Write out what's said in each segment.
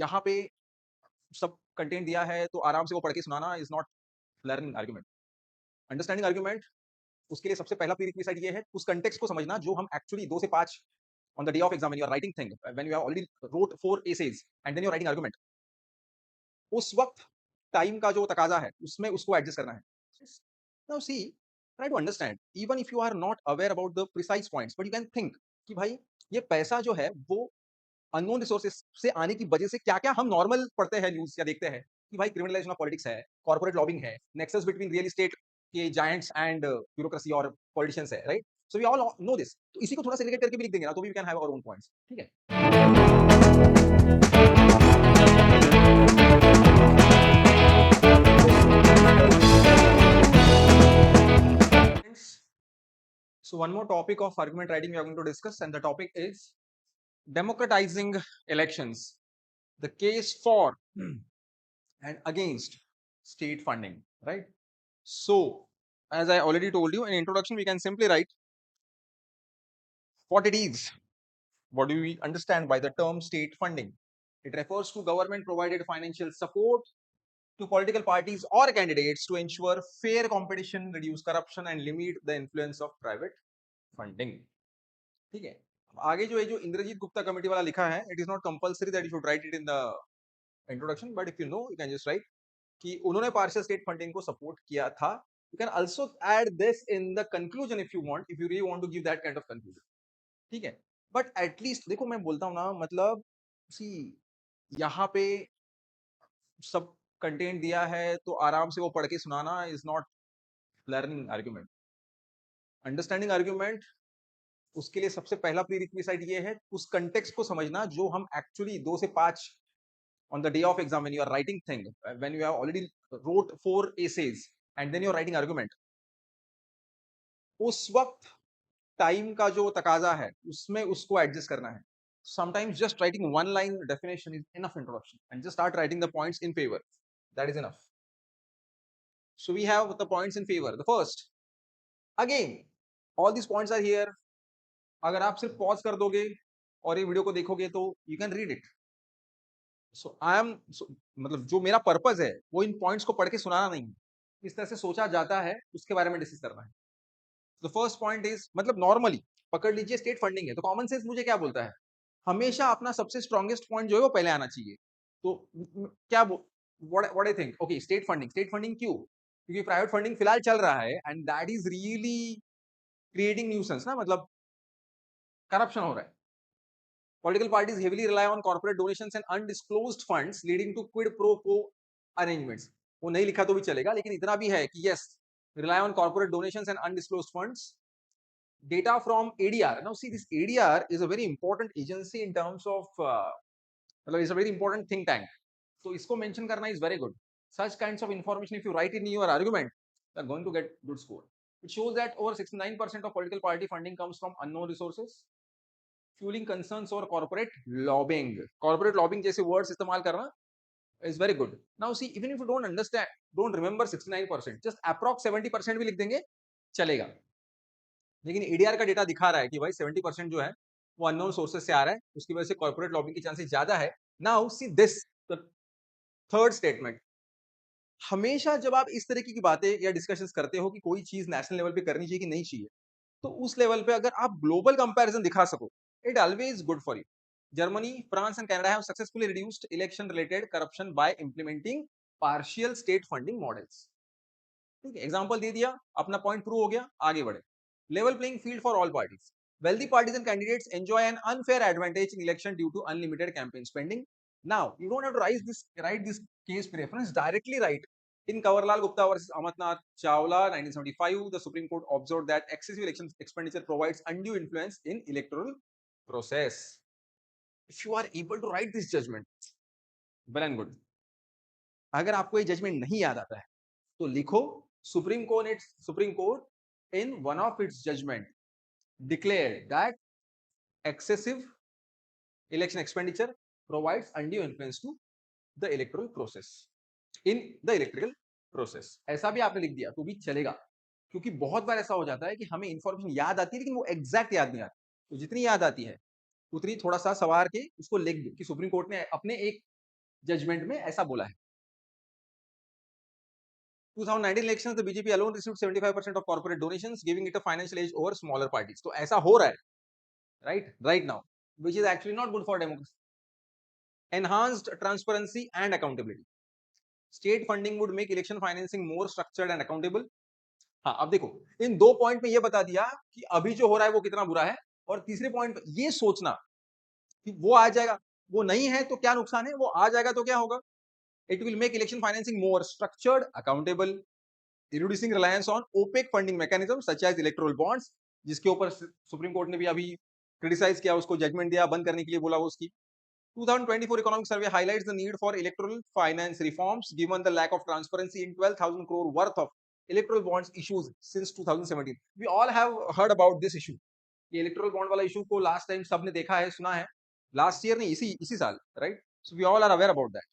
यहाँ पे सब कंटेंट दिया है तो आराम से वो पढ़ के सुनाना is not learning argument. Understanding argument, उसके लिए सबसे पहला प्रीरिक्विजिट ये है उस कंटेक्स्ट को समझना जो हम एक्चुअली 2 से 5 on the day of exam when you are writing thing, when you have already wrote 4 essays and then you are writing argument, उस वक्त टाइम का जो तकाजा है उसमें उसको एडजस्ट करना है। Now see, try to understand even if you are not aware about the precise points but you can think कि भाई ये पैसा जो है वो अननोन रिसोर्सेज से आने की वजह से क्या-क्या हम नॉर्मल पढ़ते हैं न्यूज़ या देखते हैं कि भाई क्रिमिनलाइजेशन ऑफ पॉलिटिक्स है, कॉर्पोरेट लॉबिंग है, नेक्सस बिटवीन रियल एस्टेट के जायंट्स एंड ब्यूरोक्रेसी और पॉलिटिशियंस है, right? So we all know this. तो इसी को थोड़ा सेग्रीगेट करके भी लिख देंगे ना तो भी we can have our own points, ठीक है? So one more topic of argument writing we are going to discuss and the topic is democratizing elections, the case for and against state funding, right? So, as I already told you in introduction, we can simply write what it is. What do we understand by the term state funding? It refers to government provided financial support to political parties or candidates to ensure fair competition, reduce corruption and limit the influence of private funding. ठीक है, आगे जो है जो Indrajit Gupta committee वाला लिखा है, it is not compulsory that you should write it in the introduction, but if you know, you can just write कि उन्होंने पार्शियल स्टेट फंडिंग को सपोर्ट किया था. You can also add this in the conclusion if you want, if you really want to give that kind of conclusion. ठीक है, but at least देखो मैं बोलता हूँ ना, मतलब सी यहाँ पे सब कंटेंट दिया है तो आराम से वो पढ़ के सुनाना is not learning argument. Understanding argument, उसके लिए सबसे पहला प्रीरिक्विजिट ये है उस कंटेक्स्ट को समझना जो हम एक्चुअली 2 से 5 on the day of exam when you are writing thing, when you have already wrote 4 essays and then you are writing argument, उस वक्त टाइम का जो तकाजा है उसमें उसको एडजस्ट करना है. Sometimes just writing one line definition is enough introduction and just start writing the points in favor. That is enough. So we have the points in favor. The first, again, all these points are here. अगर आप सिर्फ pause कर दोगे और ये video को देखोगे तो you can read it. So I am, मतलब जो मेरा पर्पज है वो इन पॉइंट्स को पढ़ के सुनाना नहीं है, इस तरह से सोचा जाता है उसके बारे में डिस्कस करना है. द फर्स्ट पॉइंट इज, मतलब नॉर्मली पकड़ लीजिए स्टेट फंडिंग है तो कॉमन सेंस मुझे क्या बोलता है, हमेशा अपना सबसे स्ट्रॉन्गेस्ट पॉइंट जो है वो पहले आना चाहिए. तो क्या what I think, okay state funding क्यों? क्योंकि प्राइवेट फंडिंग फिलहाल चल रहा है and that is really creating nuisance ना, मतलब करप्शन हो रहा है. Political parties heavily rely on corporate donations and undisclosed funds leading to quid pro quo arrangements. वो नहीं लिखा तो भी चलेगा लेकिन इतना भी है कि yes, rely on corporate donations and undisclosed funds. Data from ADR. Now see, this ADR is a very important agency in terms of मतलब it's a very important think tank. So इसको mention करना is very good. Such kinds of information if you write in your argument, you are going to get good score. It shows that over 69% of political party funding comes from unknown resources, fueling concerns over corporate lobbying. Corporate lobbying जैसे words इस्तेमाल करना is very good. Now see, even if you don't understand, don't remember 69%, just approx 70% भी लिख देंगे चलेगा. लेकिन ADR का data दिखा रहा है कि भाई 70% जो है वो अननोन सोर्सेस से आ रहा है, उसकी वजह से कॉर्पोरेट लॉबिंग की चांसेस ज्यादा है. Now see this, the third statement, हमेशा जब आप इस तरीके की बातें या डिस्कशंस करते हो कि कोई चीज नेशनल लेवल पे करनी चाहिए कि नहीं चाहिए, तो उस लेवल पे अगर आप ग्लोबल कंपैरिजन दिखा सको, it always good for you. Germany, France and Canada have successfully reduced election related corruption by implementing partial state funding models. ठीक है, एग्जांपल दे दिया, अपना पॉइंट प्रूव हो गया, आगे बढ़े. Level playing field for all parties. Wealthy parties and candidates enjoy an unfair advantage in election due to unlimited campaign spending. Now, you don't have to write this case preference directly. Write in Kavarlal Gupta versus Amarnath Chawla, 1975, the Supreme Court observed that excessive election expenditure provides undue influence in electoral process. If you are able to write this judgment, well and good. अगर आपको ये judgement नहीं याद आता है तो लिखो, supreme court in one of its judgment declared that excessive election expenditure provides undue influence to the electoral process, in the electoral process. ऐसा भी आपने लिख दिया तो भी चलेगा, क्योंकि बहुत बार ऐसा हो जाता है कि हमें इंफॉर्मेशन याद आती है लेकिन वो एग्जैक्ट याद नहीं आती. तो जितनी याद आती है उतनी थोड़ा सा सवार के उसको लिख दो कि सुप्रीम कोर्ट ने अपने एक जजमेंट में ऐसा बोला है। 2019 elections, the BJP alone received 75% of corporate donations, giving it a financial edge over smaller parties. तो ऐसा हो रहा है, right now, which is actually not good for democracy. Enhanced transparency and accountability. State funding would make election financing more structured and accountable. हाँ, अब देखो इन 2 point में ये बता दिया कि अभी जो हो रहा है वो कितना बुरा है, और तीसरे पॉइंट पे ये सोचना कि वो आ जाएगा, वो नहीं है तो क्या नुकसान है, वो आ जाएगा तो क्या होगा। It will make election financing more structured, accountable, reducing reliance on opaque funding mechanisms such as electoral bonds, जिसके ऊपर सुप्रीम कोर्ट ने भी अभी क्रिटिसाइज किया, उसको जजमेंट दिया, बंद करने के लिए बोला वो उसकी। 2024 economic survey highlights the need for electoral finance reforms given the lack of transparency in 12,000 crore worth of electoral bonds issues since 2017. We all have heard about this issue. ये electoral bond वाला issue को last time सबने देखा है, सुना है, last year नहीं, इसी साल, right? So we all are aware about that.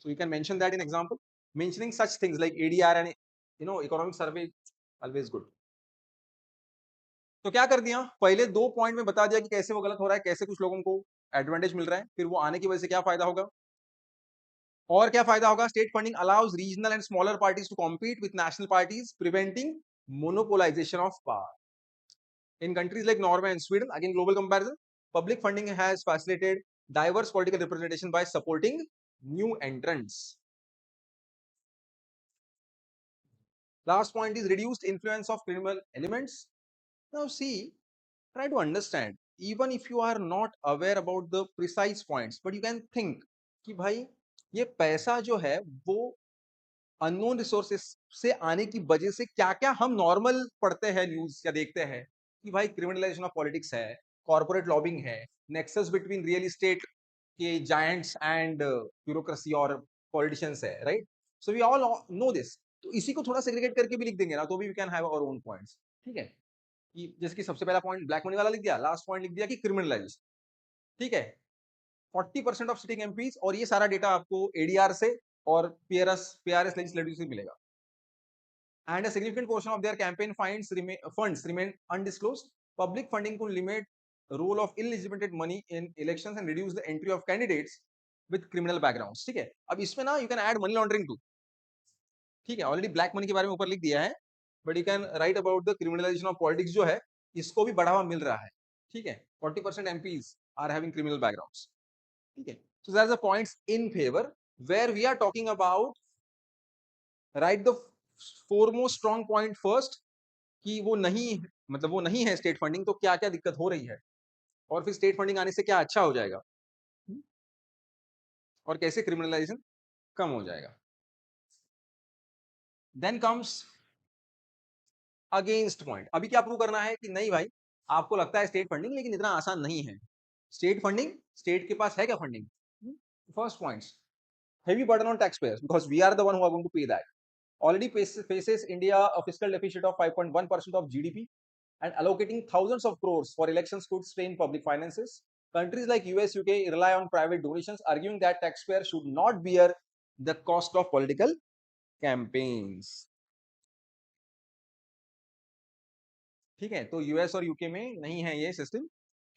So you can mention that in example. Mentioning such things like ADR and economic survey always good. तो क्या कर दिया, पहले 2 पॉइंट में बता दिया कि कैसे वो गलत हो रहा है, कैसे कुछ लोगों को एडवांटेज मिल रहा है, फिर वो आने की वजह से क्या फायदा होगा, और क्या फायदा होगा। State funding allows regional and smaller parties to compete with national parties, preventing monopolisation of power. In countries like Norway and Sweden, again global comparison, public funding has facilitated diverse political representation by supporting new entrants. Last point is reduced influence of criminal elements. Now see, try to understand, even if you are not aware about the precise points, but you can think कि भाई ये पैसा जो है वो unknown resources से आने की वजह से क्या क्या हम नॉर्मल पढ़ते हैं न्यूज या देखते हैं कि भाई क्रिमिनलाइजेशन ऑफ पॉलिटिक्स है, कॉर्पोरेट लॉबिंग है, नेक्सस बिटवीन रियल एस्टेट के जायंट्स एंड ब्यूरोक्रेसी और पॉलिटिशियंस है, right. So we all know this. तो इसी को थोड़ा सेग्रीगेट करके भी लिख देंगे ना तो भी we can have our own points, ठीक है। कि जैसे कि सबसे पहला पॉइंट ब्लैक मनी वाला लिख दिया, लास्ट पॉइंट लिख दिया कि क्रिमिनलाइजेशन, ठीक है। 40% ऑफ सिटिंग एमपीज, और ये सारा डेटा आपको एडीआर से और पीआरएस लेजिस्लेटिव से मिलेगा। And a significant portion of their campaign funds remain undisclosed. Public funding could limit the role of illegitimate money in elections and reduce the entry of candidates with criminal backgrounds. ठीक है, अब इसमें ना you can add money laundering too. ठीक है, already black money के बारे में ऊपर लिख दिया है, but you can right about the criminalisation of politics जो है, इसको भी बढ़ावा मिल रहा है, ठीक है। 40% MPs are having criminal backgrounds, ठीक है। So that's the points in favour where we are talking about, right the foremost strong point first, कि वो नहीं, मतलब वो नहीं है स्टेट फंडिंग, तो क्या क्या दिक्कत हो रही है, और फिर स्टेट फंडिंग आने से क्या अच्छा हो जाएगा, और कैसे क्रिमिनलाइजेशन कम हो जाएगा। Then comes against point. अभी क्या प्रूव करना है कि नहीं भाई, आपको लगता है स्टेट फंडिंग, लेकिन इतना आसान नहीं है स्टेट फंडिंग, स्टेट के पास है क्या funding. First point, heavy burden on taxpayers because we are the one who are going to pay that. Already faces India a fiscal deficit of 5.1% of GDP, and allocating thousands of crores for elections could strain public finances. Countries like US, UK rely on private donations, arguing that taxpayers should not bear the cost of political campaigns. ठीक है, तो US और UK में नहीं है ये system,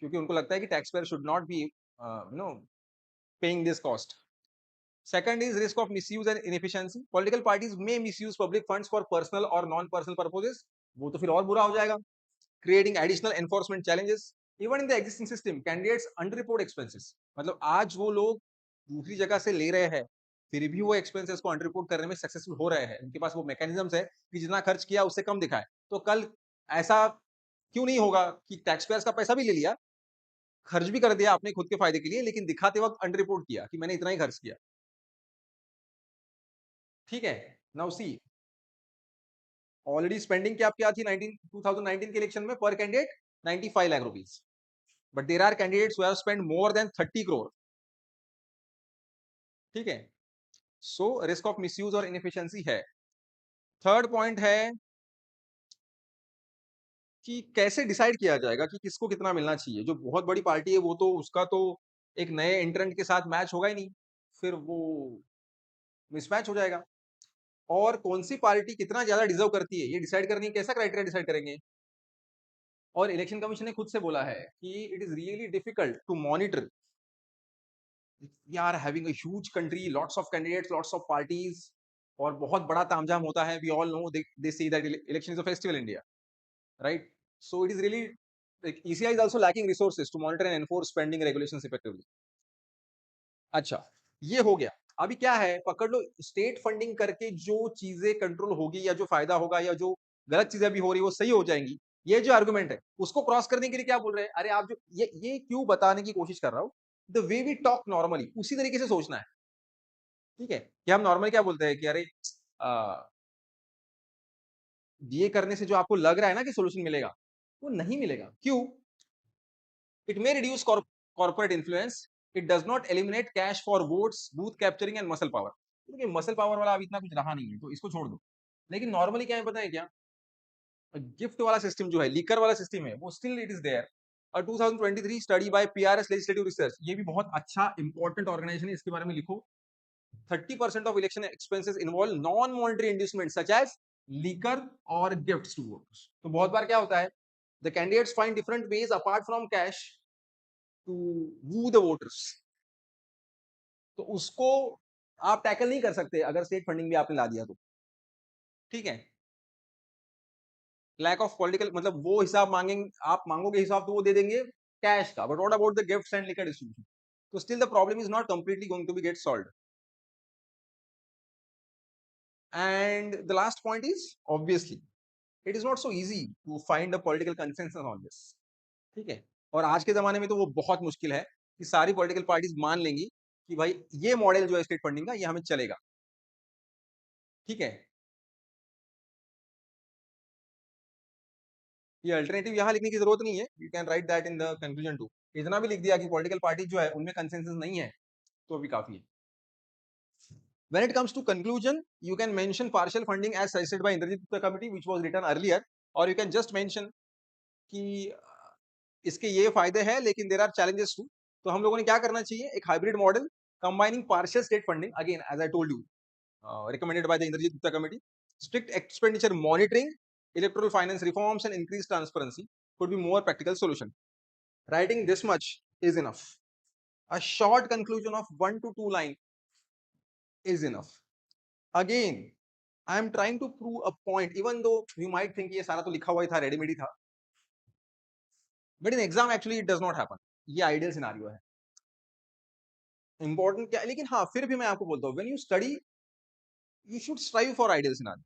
क्योंकि उनको लगता है कि taxpayer should not be paying this cost. Second is risk of misuse and inefficiency. Political parties may misuse public funds for personal or non-personal purposes. वो तो फिर और बुरा हो जाएगा. Creating additional enforcement challenges. Even in the existing system, candidates underreport expenses. मतलब आज वो लोग दूसरी जगह से ले रहे हैं, फिर भी वो एक्सपेंसेस को अंडररिपोर्ट करने में सक्सेसफुल हो रहे हैं, उनके पास वो मैकेनिज्म्स है कि जितना खर्च किया उससे कम दिखाए। तो कल ऐसा क्यों नहीं होगा कि टैक्सपेयर्स का पैसा भी ले लिया, खर्च भी कर दिया अपने खुद के फायदे के लिए, लेकिन दिखाते वक्त अंडररिपोर्ट किया कि मैंने इतना ही खर्च किया, ठीक है। नाउ सी, ऑलरेडी स्पेंडिंग क्या थी 2019 के इलेक्शन में पर candidate 95 lakh rupees, but there are candidates who have spend more than 30 crore, ठीक है। सो रिस्क ऑफ मिसयूज और इनएफिशिएंसी है। थर्ड पॉइंट है कि कैसे डिसाइड किया जाएगा कि किसको कितना मिलना चाहिए। जो बहुत बड़ी पार्टी है वो तो उसका तो एक नए एंट्रेंट के साथ मैच होगा ही नहीं, फिर वो मिसमैच हो जाएगा। और कौन सी पार्टी कितना ज्यादा डिजर्व करती है ये डिसाइड करने की कैसा क्राइटेरिया डिसाइड करेंगे। और इलेक्शन कमीशन ने खुद से बोला है कि it is really difficult to monitor we are having a huge country, lots of candidates, lots of parties, और बहुत बड़ा तामझाम होता है. We all no they say that election is a festival in India, right? So it is really, like, ECI is also lacking resources to monitor and enforce spending regulations effectively. अच्छा, ये हो गया. अभी क्या है, पकड़ लो, स्टेट फंडिंग करके जो चीजें कंट्रोल होगी या जो फायदा होगा या जो गलत चीजें अभी हो रही है वो सही हो जाएंगी. ये जो आर्गुमेंट है उसको क्रॉस करने के लिए क्या बोल रहे हैं, अरे आप जो ये क्यों बताने की कोशिश कर रहा हूं, the way we talk normally उसी तरीके से सोचना है. ठीक है, कि हम नॉर्मली क्या बोलते हैं कि अरे ये करने से जो आपको लग रहा है ना कि सोल्यूशन मिलेगा, वो नहीं मिलेगा. क्यों? It may reduce corporate influence. It does not eliminate cash for votes, booth capturing and muscle power. देखिए मसल पावर वाला अभी इतना कुछ रहा नहीं है तो इसको छोड़ दो. लेकिन नॉर्मली क्या है पता है क्या, गिफ्ट वाला सिस्टम जो है, लीकर वाला सिस्टम है, वो स्टिल इट इज देयर. और 2023 study by PRS legislative research, ये भी बहुत अच्छा इंपॉर्टेंट ऑर्गेनाइजेशन है, इसके बारे में लिखो. 30% of election expenses involve non monetary inducement such as liquor और गिफ्ट्स टू वोटर्स. तो बहुत बार क्या होता है, the candidates find different ways apart from cash to woo the voters. तो उसको आप टैकल नहीं कर सकते अगर स्टेट फंडिंग भी आपने ला दिया तो. ठीक है, लैक ऑफ पॉलिटिकल, मतलब वो हिसाब मांगेंगे, आप मांगोगे हिसाब तो वो दे देंगे कैश का, but what about the gifts and liquor distribution. तो still the problem is not completely going to be get solved. And the last point is obviously it is not so easy to find a political consensus on this. ठीक है, और आज के जमाने में तो वो बहुत मुश्किल है कि सारी पॉलिटिकल पार्टीज मान लेंगी कि भाई ये मॉडल जो है स्टेट फंडिंग का ये हमें चलेगा. ठीक है, ये अल्टरनेटिव यहाँ लिखने की जरूरत नहीं है, you can write that in the conclusion too. इतना भी लिख दिया कि पॉलिटिकल पार्टी जो है उनमें कंसेंसस नहीं है तो अभी काफी है. When it comes to conclusion, you can mention partial funding as suggested by Indrajit Gupta committee, which was written earlier, or you can just mention कि इसके ये फायदे हैं लेकिन देर आर चैलेंजेस टू. तो हम लोगों ने क्या करना चाहिए, एक hybrid model combining partial state funding, again as I told you, recommended by the Indrajit Gupta committee, strict expenditure monitoring, electoral finance reforms and increased transparency could be more practical solution. Writing this much is enough. A short conclusion of 1 to 2 line is enough. Again, I am trying to prove a point, even though you might think ये सारा तो लिखा हुआ ही था, readymade ही था, but in exam actually it does not happen. ये ideal scenario है. Important क्या है, लेकिन हाँ फिर भी मैं आपको बोलता हूँ, when you study you should strive for ideal scenario,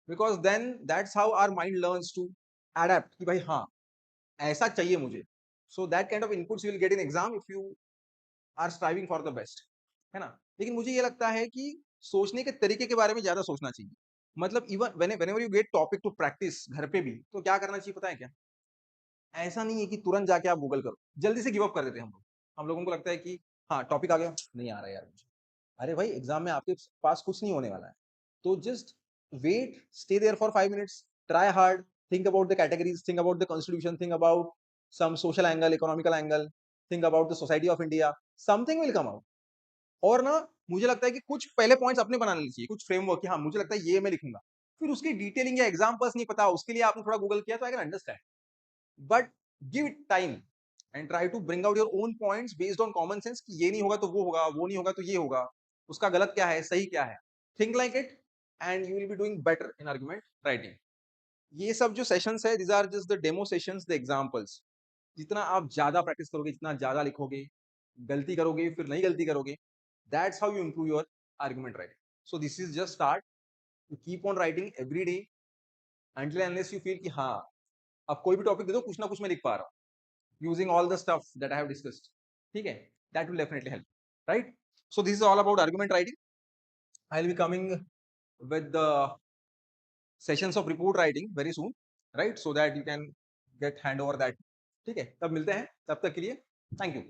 because then that's how our mind learns to adapt कि भाई हाँ ऐसा चाहिए मुझे. So that kind of inputs you will get in exam if you are striving for the best, है ना. लेकिन मुझे ये लगता है कि सोचने के तरीके के बारे में ज्यादा सोचना चाहिए. मतलब even whenever you get topic to practice घर पे भी, तो क्या करना चाहिए पता है क्या, ऐसा नहीं है कि तुरंत जाके आप गूगल करो. जल्दी से गिव अप कर देते हैं हम लोग. हम लोगों को लगता है कि हाँ टॉपिक आ गया, नहीं आ रहा है यार मुझे. अरे भाई एग्जाम में आपके पास कुछ नहीं होने वाला है, तो just wait, stay there for 5 minutes, try hard, think about the categories, think about the constitution, think about some social angle, economical angle, think about the society of India, something will come out. और ना मुझे लगता है कि कुछ पहले points अपने बनाने चाहिए, कुछ फ्रेमवर्क कि हाँ मुझे लगता है ये मैं लिखूंगा. फिर उसकी डिटेलिंग या एग्जाम्पल्स नहीं पता, उसके लिए आपने थोड़ा गूगल किया तो I can understand. But give it time and try to bring out your own points based on common sense कि ये नहीं होगा तो वो होगा, वो नहीं होगा तो ये होगा, उसका गलत क्या है सही क्या है. Think like it and you will be doing better in argument writing. ये सब जो सेशंस है, these are just the demo sessions, the examples. जितना आप ज्यादा प्रैक्टिस करोगे, जितना ज्यादा लिखोगे, गलती करोगे फिर नहीं गलती करोगे, that's how you improve your argument writing. So this is just start. You keep on writing every day until unless you feel कि हाँ अब कोई भी टॉपिक दे दो कुछ ना कुछ मैं लिख पा रहा हूँ using all the stuff that I have discussed. ठीक है, that will definitely help, right? So this is all about argument writing. I'll be coming with the sessions of report writing very soon, right? So that you can get hand over that. ठीक है, तब मिलते हैं, तब तक के लिए thank you.